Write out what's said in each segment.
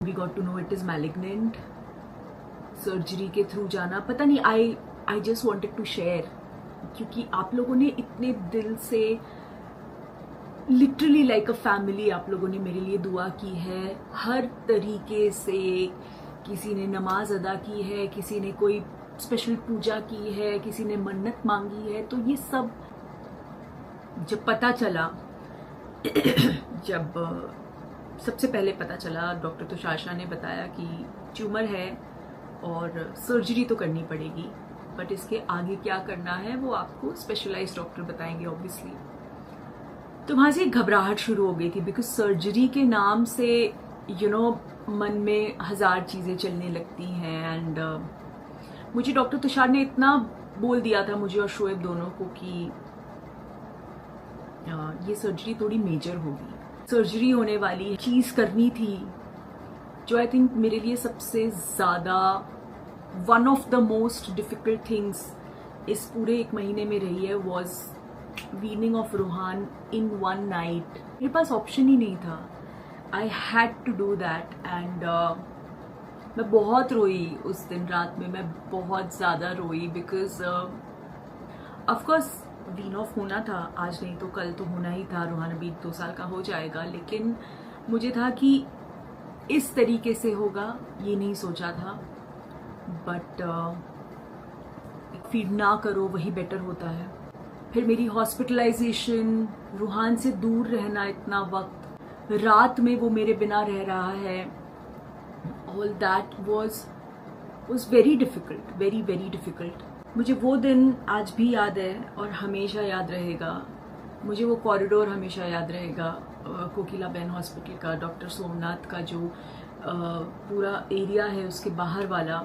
We got to know it is malignant. Surgery के through जाना, पता नहीं, I just wanted to share, क्योंकि आप लोगों ने इतने दिल से, लिटरली लाइक अ फैमिली, आप लोगों ने मेरे लिए दुआ की है हर तरीके से। किसी ने नमाज अदा की है, किसी ने कोई स्पेशल पूजा की है, किसी ने मन्नत मांगी है। तो ये सब जब पता चला जब सबसे पहले पता चला, डॉक्टर तुषार शाह ने बताया कि ट्यूमर है और सर्जरी तो करनी पड़ेगी, बट इसके आगे क्या करना है वो आपको स्पेशलाइज्ड डॉक्टर बताएंगे ऑब्वियसली। तो वहाँ से एक घबराहट शुरू हो गई थी, बिकॉज सर्जरी के नाम से मन में हजार चीज़ें चलने लगती हैं। एंड मुझे डॉक्टर तुषार ने इतना बोल दिया था, मुझे और शोएब दोनों को, कि ये सर्जरी थोड़ी मेजर होगी, सर्जरी होने वाली चीज़ करनी थी जो आई थिंक मेरे लिए सबसे ज़्यादा one of the most difficult things इस पूरे एक महीने में रही है, was weaning off Ruhan in one night. मेरे पास ऑप्शन ही नहीं था, I had to do that. And मैं बहुत रोई उस दिन रात में, मैं बहुत ज़्यादा रोई, बिकॉज ऑफकोर्स वीन ऑफ होना था, आज नहीं तो कल तो होना ही था। रूहान अभी 2 साल का हो जाएगा, लेकिन मुझे था कि इस तरीके से होगा ये नहीं सोचा था। बट फीड ना करो वही बेटर होता है। फिर मेरी हॉस्पिटलाइजेशन, रूहान से दूर रहना इतना वक्त, रात में वो मेरे बिना रह रहा है, all that was very difficult, very very difficult. मुझे वो दिन आज भी याद है और हमेशा याद रहेगा। मुझे वो कॉरिडोर हमेशा याद रहेगा, कोकिलाबेन हॉस्पिटल का, डॉक्टर सोमनाथ का जो पूरा एरिया है उसके बाहर वाला।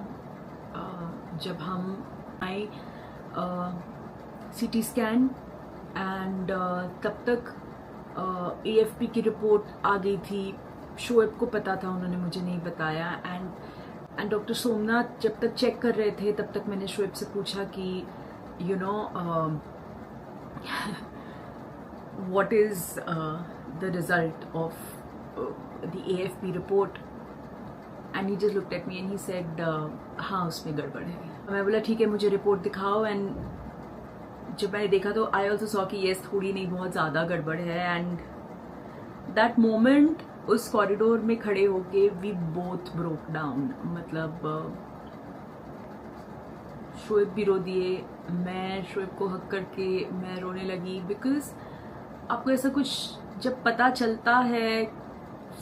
जब हम आए CT स्कैन, एंड तब तक AFP की रिपोर्ट आ गई थी। शोएब को पता था, उन्होंने मुझे नहीं बताया। एंड डॉक्टर सोमनाथ जब तक चेक कर रहे थे तब तक मैंने शोएब से पूछा कि what is the result of the AFP report, and he just looked at me and he said हाँ उसमें गड़बड़ है। मैं बोला ठीक है मुझे रिपोर्ट दिखाओ। एंड जब मैंने देखा तो आई ऑल्सो सॉ कि यस थोड़ी नहीं बहुत ज़्यादा गड़बड़ है। एंड दैट मोमेंट उस कॉरिडोर में खड़े होके वी बोथ ब्रोक डाउन। मतलब शोएब भी रो दिए, मैं शोएब को हक करके मैं रोने लगी। बिकॉज आपको ऐसा कुछ जब पता चलता है,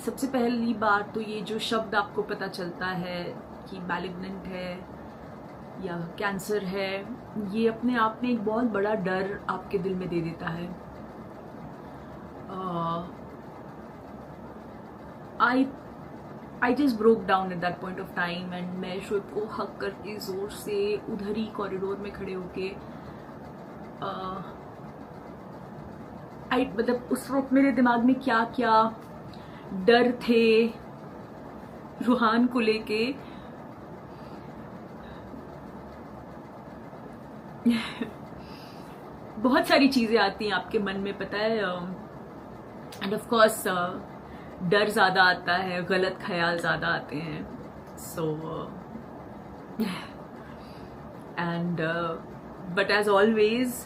सबसे पहली बार तो ये जो शब्द आपको पता चलता है कि मैलिग्नेंट है या कैंसर है, ये अपने आप में एक बहुत बड़ा डर आपके दिल में दे देता है। I just broke down at that point of time, and मैं शोएब को हक करके जोर से उधर ही कॉरिडोर में खड़े होके मतलब उस वक्त मेरे दिमाग में क्या क्या डर थे रूहान को लेके बहुत सारी चीजें आती हैं आपके मन में, पता है। एंड ऑफ कोर्स डर ज़्यादा आता है, गलत ख्याल ज़्यादा आते हैं। So and but as always